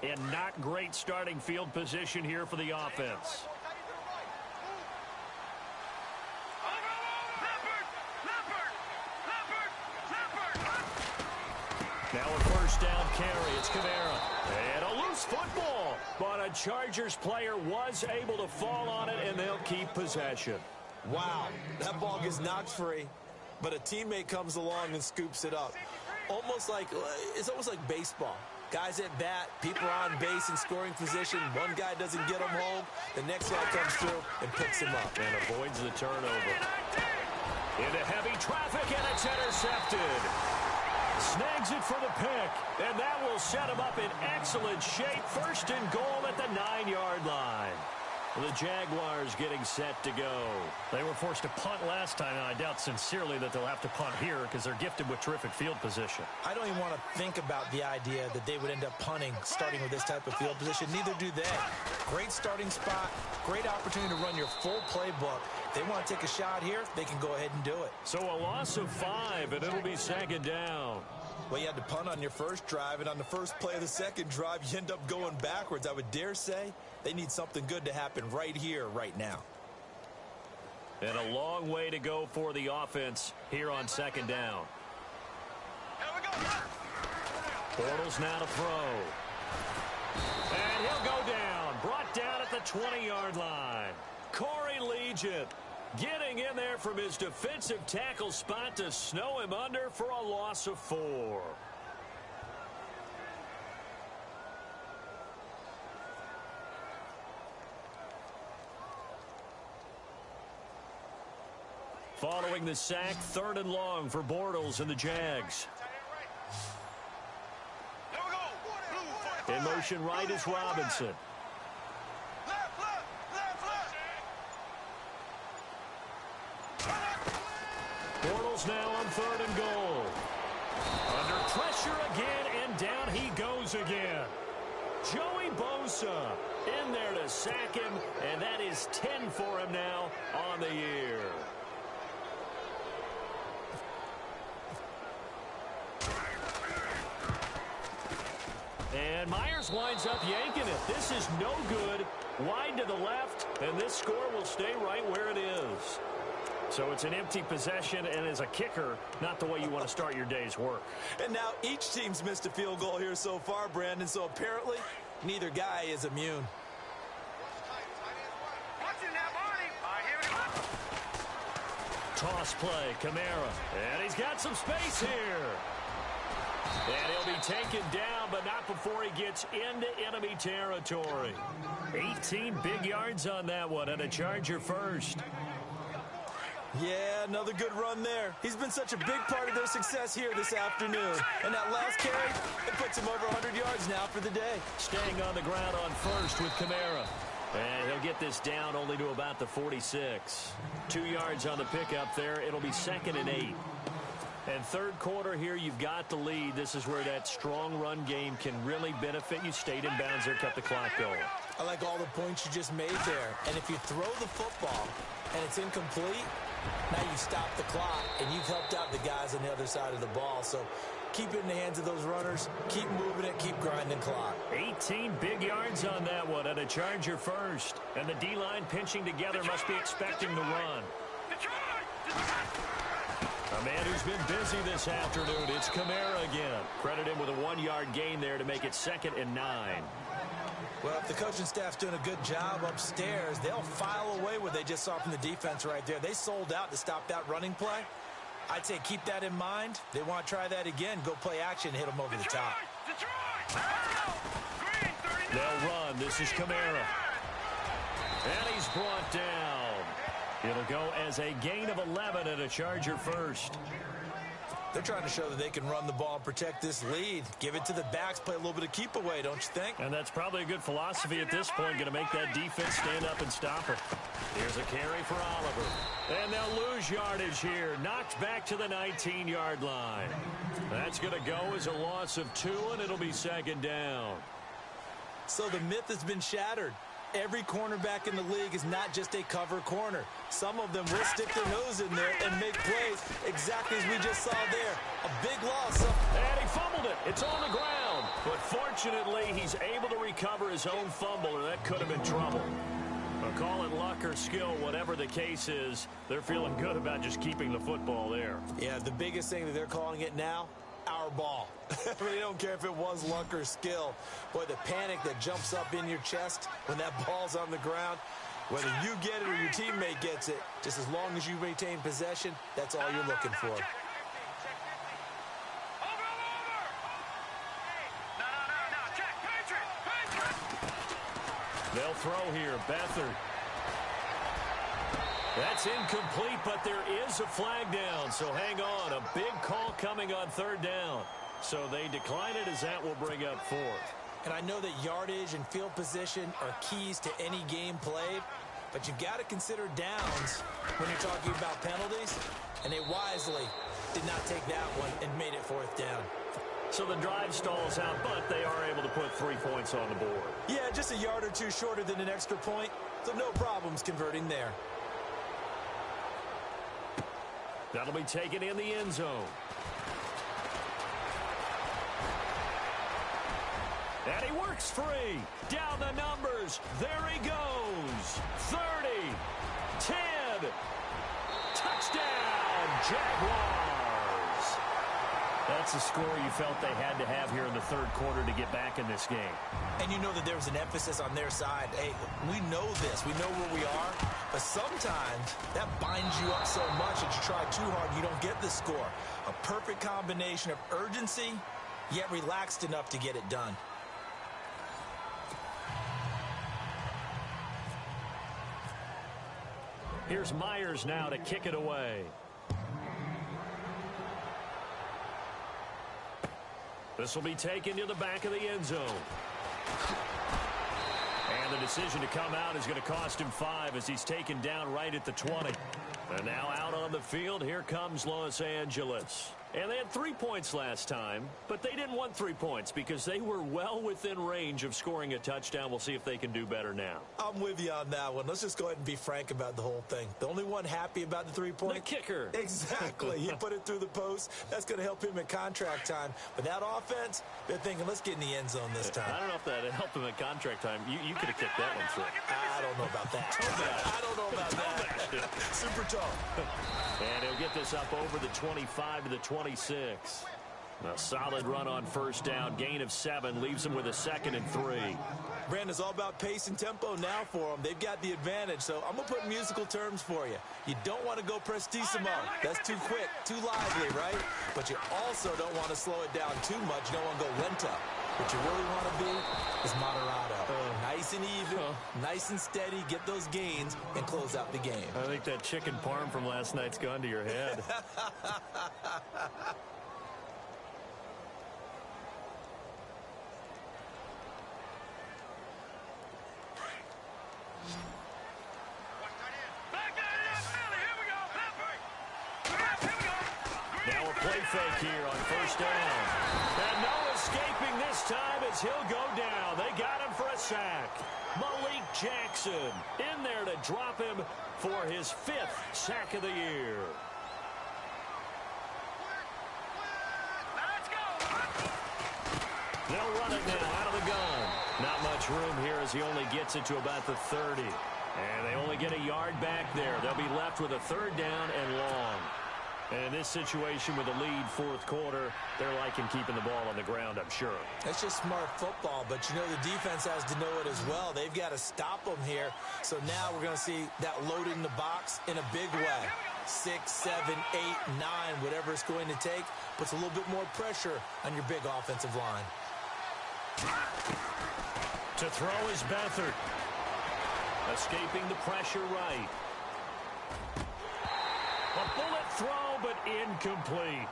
And not great starting field position here for the offense. Now a 1st down carry. It's Kamara. And a loose football. But a Chargers player was able to fall on it, and they'll keep possession. Wow, that ball gets knocked free, but a teammate comes along and scoops it up. It's almost like baseball. Guys at bat, people are on base in scoring position. One guy doesn't get him home. The next guy comes through and picks him up. And avoids the turnover. Into heavy traffic, and it's intercepted. Snags it for the pick, and that will set him up in excellent shape. 1st and goal at the 9-yard line. The Jaguars getting set to go. They were forced to punt last time, and I doubt sincerely that they'll have to punt here because they're gifted with terrific field position. I don't even want to think about the idea that they would end up punting starting with this type of field position. Neither do they. Great starting spot, great opportunity to run your full playbook. If they want to take a shot here, they can go ahead and do it. So a loss of 5, and it'll be 2nd down. Well, you had to punt on your first drive, and on the first play of the second drive, you end up going backwards. I would dare say they need something good to happen right here, right now. And a long way to go for the offense here on 2nd down. Bortles now to throw. And he'll go down. Brought down at the 20-yard line. Corey Liuget getting in there from his defensive tackle spot to snow him under for a loss of 4. Following the sack, 3rd and long for Bortles and the Jags. In motion right is Robinson. Bortles now on 3rd and goal. Under pressure again, and down he goes again. Joey Bosa in there to sack him, and that is 10 for him now on the year. And Myers winds up yanking it. This is no good. Wide to the left, and this score will stay right where it is. So it's an empty possession, and as a kicker, not the way you want to start your day's work. And now each team's missed a field goal here so far, Brandon, so apparently neither guy is immune. Toss play, Kamara. And he's got some space here. And he'll be taken down, but not before he gets into enemy territory. 18 big yards on that one, and a Charger first. Yeah, another good run there. He's been such a big part of their success here this afternoon. And that last carry, it puts him over 100 yards now for the day. Staying on the ground on first with Kamara. And he'll get this down only to about the 46. 2 yards on the pickup there. It'll be 2nd and 8. And 3rd quarter here, you've got the lead. This is where that strong run game can really benefit you. Stayed in bounds there, kept the clock going. I like all the points you just made there. And if you throw the football and it's incomplete, now you stop the clock and you've helped out the guys on the other side of the ball. So keep it in the hands of those runners. Keep moving it. Keep grinding clock. 18 big yards on that one, and a Charger first. And the D-line pinching together must be expecting the run. A man who's been busy this afternoon, it's Kamara again. Credit him with a 1-yard gain there to make it 2nd and 9. Well, if the coaching staff's doing a good job upstairs, they'll file away what they just saw from the defense right there. They sold out to stop that running play. I'd say keep that in mind. They want to try that again. Go play action, hit them over the top. They'll run. This is Kamara. And he's brought down. It'll go as a gain of 11 and a Charger first. They're trying to show that they can run the ball and protect this lead. Give it to the backs, play a little bit of keep away, don't you think? And that's probably a good philosophy at this point, going to make that defense stand up and stop it. Here's a carry for Oliver. And they'll lose yardage here. Knocked back to the 19-yard line. That's going to go as a loss of 2, and it'll be 2nd down. So the myth has been shattered. Every cornerback in the league is not just a cover corner. Some of them will stick their nose in there and make plays exactly as we just saw there. A big loss. And he fumbled it. It's on the ground. But fortunately, he's able to recover his own fumble, or that could have been trouble. I'll call it luck or skill, whatever the case is. They're feeling good about just keeping the football there. Yeah, the biggest thing that they're calling it now, our ball. I mean, they don't care if it was luck or skill. Boy, the panic that jumps up in your chest when that ball's on the ground, whether you get it or your teammate gets it, just as long as you maintain possession, that's all you're looking for. They'll throw here. Beathard. That's incomplete, but there is a flag down, so hang on. A big call coming on third down. So they decline it as that will bring up fourth. And I know that yardage and field position are keys to any game played, but you've got to consider downs when you're talking about penalties, and they wisely did not take that one and made it fourth down. So the drive stalls out, but they are able to put 3 points on the board. Yeah, just a yard or two shorter than an extra point, so no problems converting there. That'll be taken in the end zone. And he works free. Down the numbers. There he goes. 30. 10. Touchdown, Jaguars. That's the score you felt they had to have here in the third quarter to get back in this game. And you know that there was an emphasis on their side. Hey, we know this. We know where we are. But sometimes that binds you up so much that you try too hard, you don't get the score. A perfect combination of urgency, yet relaxed enough to get it done. Here's Myers now to kick it away. This will be taken to the back of the end zone. And the decision to come out is going to cost him 5 as he's taken down right at the 20. And now out on the field, here comes Los Angeles. And they had 3 points last time, but they didn't want 3 points because they were well within range of scoring a touchdown. We'll see if they can do better now. I'm with you on that one. Let's just go ahead and be frank about the whole thing. The only one happy about the 3-point? The kicker. Exactly. He put it through the post. That's going to help him at contract time. But that offense, they're thinking, let's get in the end zone this time. I don't know if that helped him at contract time. You could have kicked that one through. I don't know about that. I don't know about that. Super tall. And he'll get this up over the 25 to the 26. A solid run on first down. Gain of 7 leaves him with a 2nd and 3. Brandon, it's all about pace and tempo now for them. They've got the advantage, so I'm going to put musical terms for you. You don't want to go prestissimo. That's too quick, too lively, right? But you also don't want to slow it down too much. You don't want to go lento. What you really want to be is moderado. Nice and even, nice and steady, get those gains, and close out the game. I think that chicken parm from last night's gone to your head. Now a play fake here on first down. And no escaping this time as he'll go down. They got him for a sack. Malik Jackson in there to drop him for his 5th sack of the year. They'll run it now out of the gun. Not much room here as he only gets it to about the 30. And they only get a yard back there. They'll be left with a 3rd down and long. And in this situation with a lead fourth quarter, they're liking keeping the ball on the ground, I'm sure. That's just smart football, but you know the defense has to know it as well. They've got to stop them here. So now we're going to see that loading the box in a big way. 6, 7, 8, 9, whatever it's going to take, puts a little bit more pressure on your big offensive line. To throw is Beathard. Escaping the pressure right. A bullet throw, but incomplete.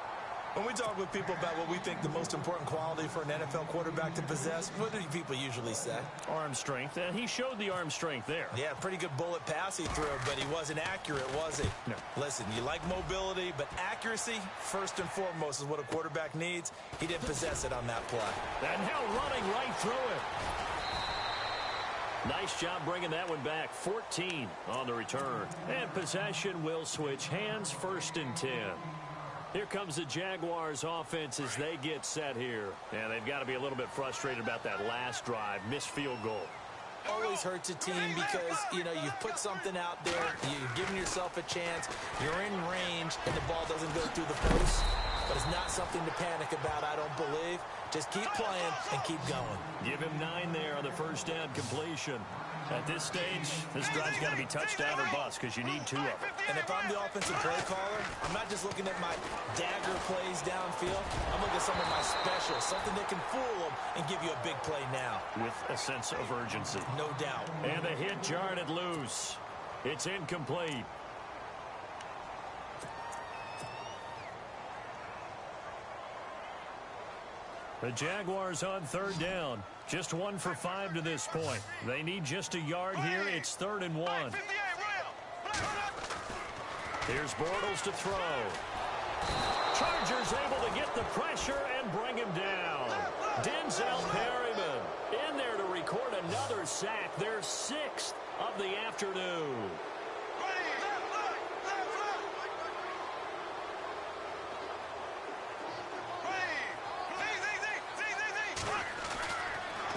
When we talk with people about what we think the most important quality for an NFL quarterback to possess, what do people usually say? Arm strength, and he showed the arm strength there. Yeah, pretty good bullet pass he threw, but he wasn't accurate, was he? No. Listen, you like mobility, but accuracy, first and foremost, is what a quarterback needs. He didn't possess it on that play. And now running right through it. Nice job bringing that one back. 14 on the return. And possession will switch hands, 1st and 10. Here comes the Jaguars offense as they get set here. And they've got to be a little bit frustrated about that last drive. Missed field goal. Always hurts a team because, you've put something out there, you've given yourself a chance, you're in range, and the ball doesn't go through the post. But it's not something to panic about, I don't believe. Just keep playing and keep going. Give him 9 there on the first down completion. At this stage, this drive's got to be touchdown or bust because you need 2 of them. And if I'm the offensive play caller, I'm not just looking at my dagger plays downfield. I'm looking at some of my specials, something that can fool them and give you a big play now. With a sense of urgency. No doubt. And the hit jarred it loose. It's incomplete. The Jaguars on 3rd down. Just 1 for 5 to this point. They need just a yard here. It's 3rd and 1. Here's Bortles to throw. Chargers able to get the pressure and bring him down. Denzel Perryman in there to record another sack. Their 6th of the afternoon.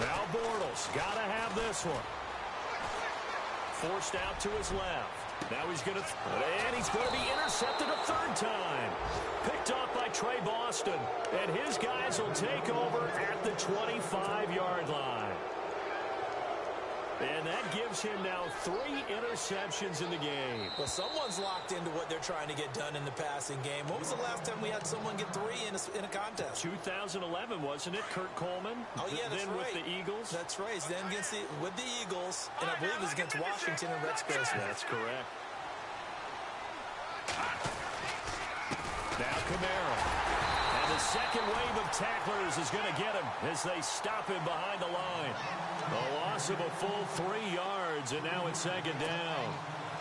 Now Bortles got to have this one. Forced out to his left. Now he's going to and he's going to be intercepted a 3rd time. Picked off by Trey Boston. And his guys will take over at the 25-yard line. And that gives him now 3 interceptions in the game. Well, someone's locked into what they're trying to get done in the passing game. When was the last time we had someone get 3 in a contest? 2011, wasn't it? Kurt Coleman. Oh, yeah, that's then right. With the Eagles. That's right. Then with the Eagles, and I believe it was against Washington and Rex Grossman. That's correct. Now Kamara. And the second wave of tacklers is going to get him as they stop him behind the line. A loss of a full 3 yards, and now it's 2nd down.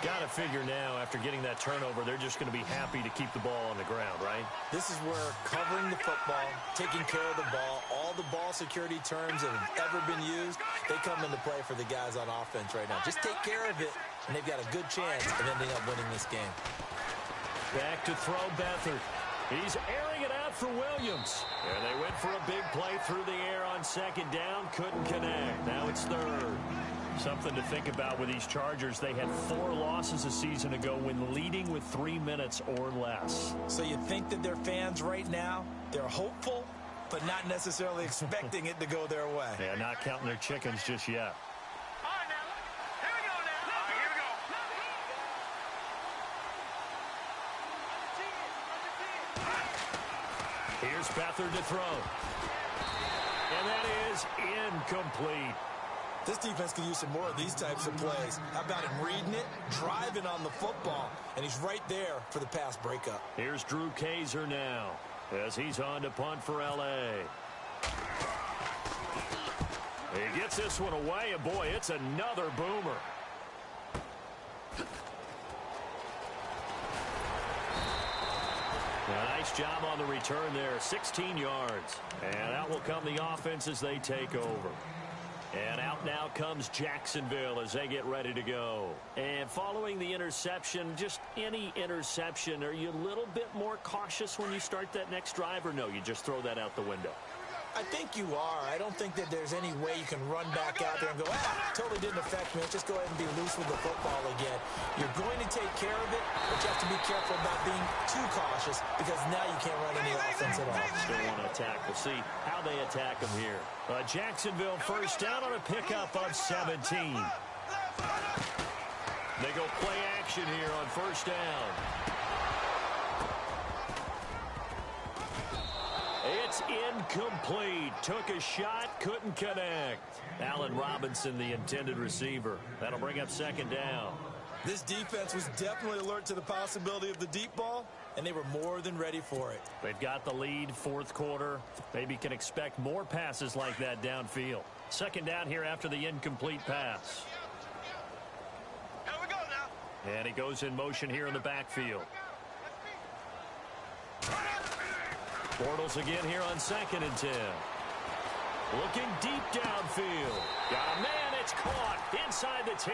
Got to figure now, after getting that turnover, they're just going to be happy to keep the ball on the ground, right? This is where covering the football, taking care of the ball, all the ball security terms that have ever been used, they come into play for the guys on offense right now. Just take care of it, and they've got a good chance of ending up winning this game. Back to throw Beathard. He's airing it out for Williams. And they went for a big play through the air on 2nd down. Couldn't connect. Now it's 3rd. Something to think about with these Chargers. They had 4 losses a season ago when leading with 3 minutes or less. So you think that their fans right now, they're hopeful, but not necessarily expecting it to go their way. Yeah, not counting their chickens just yet. Here's Beathard to throw. And that is incomplete. This defense could use some more of these types of plays. How about him reading it, driving on the football, and he's right there for the pass breakup. Here's Drew Kaiser now as he's on to punt for L.A. He gets this one away, and boy, it's another boomer. A nice job on the return there, 16 yards. And out will come the offense as they take over. And out now comes Jacksonville as they get ready to go. And following the interception, just any interception, are you a little bit more cautious when you start that next drive, or no, you just throw that out the window? I think you are. I don't think that there's any way you can run back out there and go, totally didn't affect me. Let's just go ahead and be loose with the football again. You're going to take care of it, but you have to be careful about being too cautious because now you can't run any offense at all. Still want to attack. We'll see how they attack them here. Jacksonville 1st down on a pickup of 17. They go play action here on 1st down. It's incomplete. Took a shot, couldn't connect. Allen Robinson, the intended receiver. That'll bring up 2nd down. This defense was definitely alert to the possibility of the deep ball, and they were more than ready for it. They've got the lead, 4th quarter. Maybe can expect more passes like that downfield. 2nd down here after the incomplete pass. Here we go now. And he goes in motion here in the backfield. Bortles again here on 2nd and 10. Looking deep downfield. Got a man, it's caught inside the 10.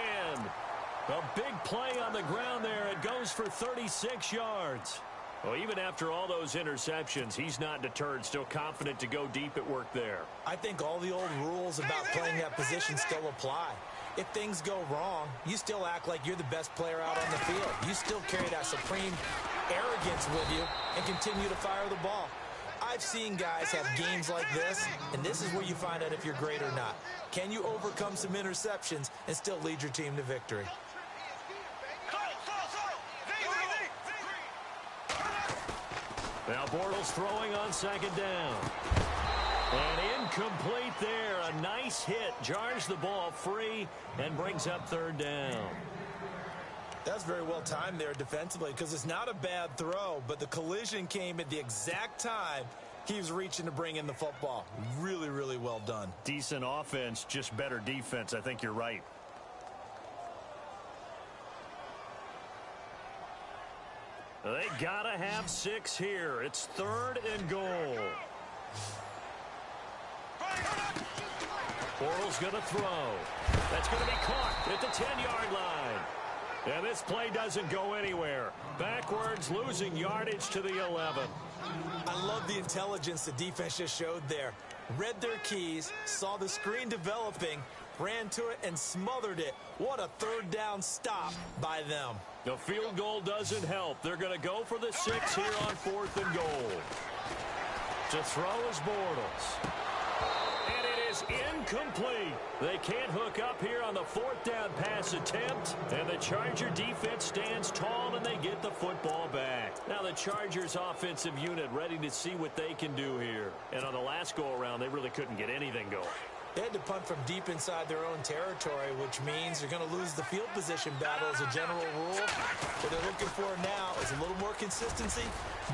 A big play on the ground there. It goes for 36 yards. Well, even after all those interceptions, he's not deterred, still confident to go deep at work there. I think all the old rules about playing that position still apply. If things go wrong, you still act like you're the best player out on the field. You still carry that supreme arrogance with you and continue to fire the ball. I've seen guys have games like this, and this is where you find out if you're great or not. Can you overcome some interceptions and still lead your team to victory? Now Bortles throwing on second down. And incomplete there. A nice hit. Jars the ball free and brings up third down. That's very well timed there defensively because it's not a bad throw, but the collision came at the exact time he was reaching to bring in the football. Really, really well done. Decent offense, just better defense. I think you're right. They gotta have 6 here. It's 3rd and goal. Bortles gonna throw. That's gonna be caught at the 10-yard line. And this play doesn't go anywhere. Backwards, losing yardage to the 11. I love the intelligence the defense just showed there. Read their keys, saw the screen developing, ran to it and smothered it. What a third down stop by them. The field goal doesn't help. They're going to go for the 6 here on 4th and goal. To throw is Bortles. And it is incomplete. They can't hook up here on the 4th down pass attempt. And the Charger defense stands tall and they get the football back. Now the Chargers offensive unit ready to see what they can do here. And on the last go-around, they really couldn't get anything going. They had to punt from deep inside their own territory, which means they're going to lose the field position battle as a general rule. What they're looking for now is a little more consistency,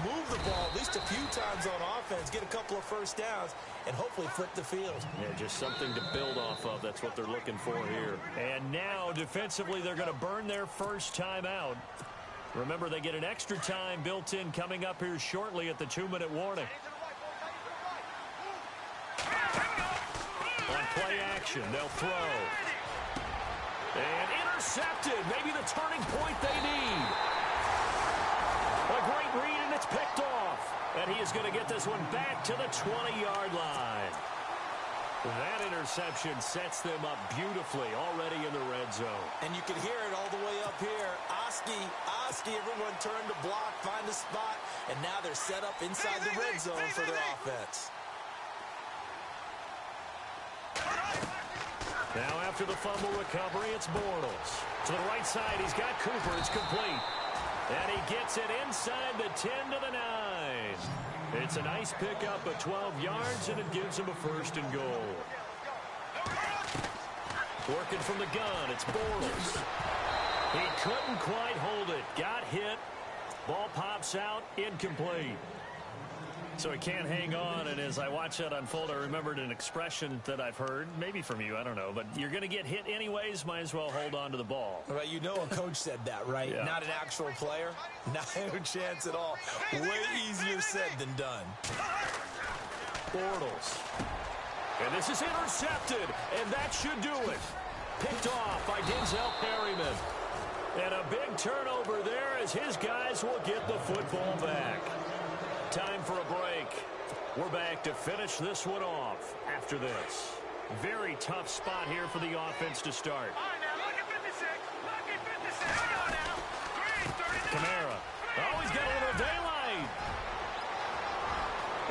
move the ball at least a few times on offense, get a couple of first downs, and hopefully flip the field. Yeah, just something to build off of. That's what they're looking for here. And now, defensively, they're going to burn their first time out. Remember, they get an extra time built in coming up here shortly at the 2-minute warning. On play action, they'll throw. And intercepted. Maybe the turning point they need. A great read, and it's picked off. And he is going to get this one back to the 20-yard line. That interception sets them up beautifully already in the red zone. And you can hear it all the way up here. Oski, everyone turned to block, find a spot, and now they're set up inside the red zone for their offense. Now after the fumble recovery, it's Bortles. To the right side, he's got Cooper. It's complete. And he gets it inside the 10 to the 9. It's a nice pickup of 12 yards, and it gives him a 1st and goal. Working from the gun, it's Bortles. He couldn't quite hold it. Got hit. Ball pops out, incomplete. So he can't hang on, and as I watch that unfold, I remembered an expression that I've heard, maybe from you, I don't know, but you're going to get hit anyways, might as well hold on to the ball. Right, you know a coach said that, right? Yeah. Not an actual player. Not a chance at all. Way easier said than done. Bortles. And this is intercepted, and that should do it. Picked off by Denzel Perryman. And a big turnover there as his guys will get the football back. Time for a break. We're back to finish this one off after this. Very tough spot here for the offense to start. All right, now, look at 56. Look at 56. Come on now. 3, 39. Kamara. Oh, he's got a little daylight.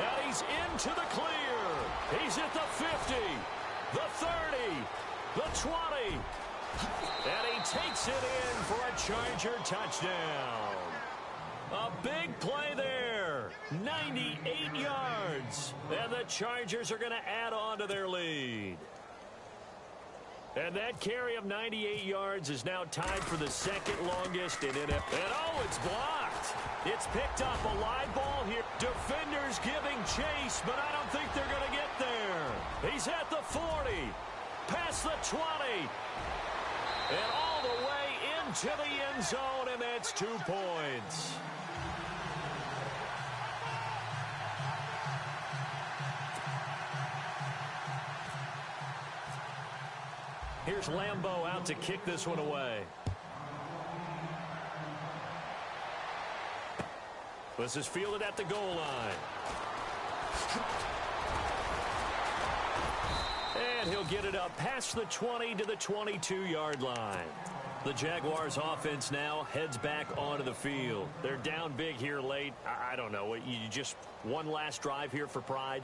Now he's into the clear. He's at the 50, the 30, the 20. And he takes it in for a Charger touchdown. A big play there. 98 yards. And the Chargers are going to add on to their lead. And that carry of 98 yards is now tied for the 2nd longest in NFL. And oh, it's blocked. It's picked up, a live ball here. Defenders giving chase, but I don't think they're going to get there. He's at the 40, past the 20, and all the way into the end zone, and that's 2 points. Here's Lambeau out to kick this one away. This is fielded at the goal line. And he'll get it up past the 20 to the 22-yard line. The Jaguars offense now heads back onto the field. They're down big here late. I don't know. You just one last drive here for pride?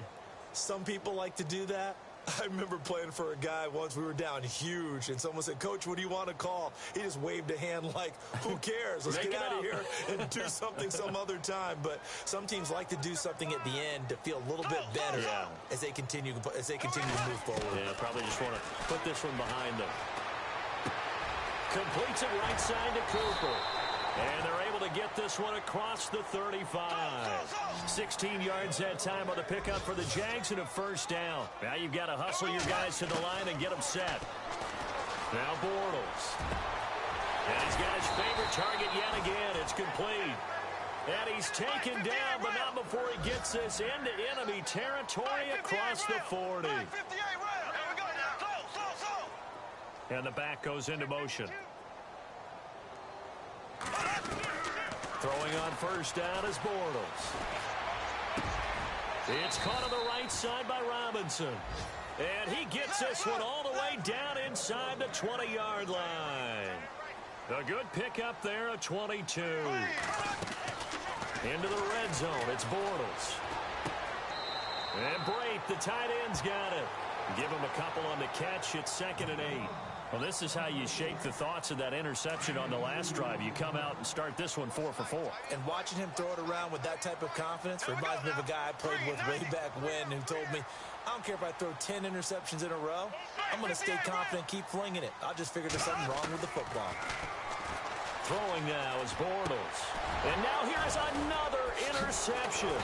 Some people like to do that. I remember playing for a guy once. We were down huge, and someone said, "Coach, what do you want to call?" He just waved a hand like, who cares? Let's get out of here and do something some other time. But some teams like to do something at the end to feel a little bit better as they continue to move forward. Yeah, probably just want to put this one behind them. Completes it right side to Cooper. And they're able to get this one across the 35. 16 yards that time on the pickup for the Jags and a first down. Now you've got to hustle your guys to the line and get them set. Now Bortles. And he's got his favorite target yet again. It's complete. And he's taken down, but not before he gets this into enemy territory across the 40. And the back goes into motion. Throwing on first down is Bortles. It's caught on the right side by Robinson. And he gets this one all the way down inside the 20-yard line. A good pickup there at 22. Into the red zone, it's Bortles. And Brate, the tight end's got it. Give him a couple on the catch. It's 2nd and 8. Well, this is how you shake the thoughts of that interception on the last drive. You come out and start this one 4 for 4. And watching him throw it around with that type of confidence reminds me of a guy I played with way back when who told me, I don't care if I throw 10 interceptions in a row. I'm going to stay confident, keep flinging it. I just figured there's something wrong with the football. Throwing now is Bortles. And now here's another interception.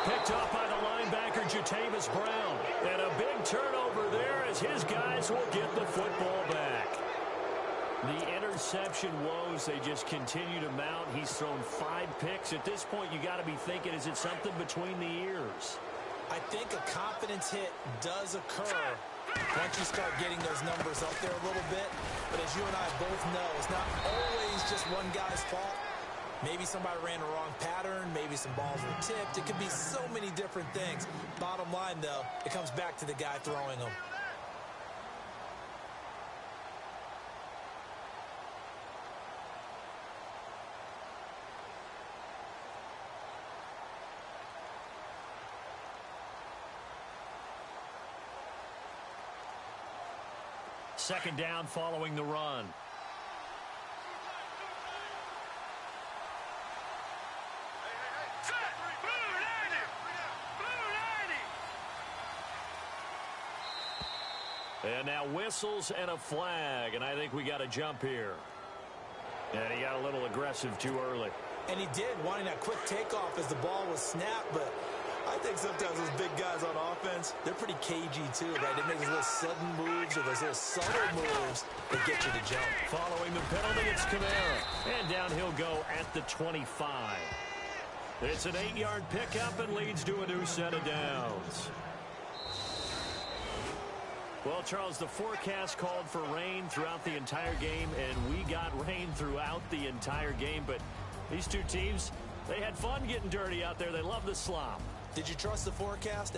Picked up by the linebacker, Jatavis Brown. And a big turnover there as his guys will get the football back. The interception woes, they just continue to mount. He's thrown 5 picks. At this point, you got to be thinking, is it something between the ears? I think a confidence hit does occur once you start getting those numbers up there a little bit. But as you and I both know, it's not always just one guy's fault. Maybe somebody ran the wrong pattern. Maybe some balls were tipped. It could be so many different things. Bottom line, though, it comes back to the guy throwing them. Second down following the run. And now whistles and a flag, and I think we got a jump here. And he got a little aggressive too early. And he did, wanting that quick takeoff as the ball was snapped, but I think sometimes those big guys on offense, they're pretty cagey too, right? They make those little sudden moves or those little subtle moves that get you to jump. Following the penalty, it's Kamara. And down he'll go at the 25. It's an 8-yard pickup and leads to a new set of downs. Well, Charles, the forecast called for rain throughout the entire game, and we got rain throughout the entire game. But these two teams, they had fun getting dirty out there. They love the slop. Did you trust the forecast?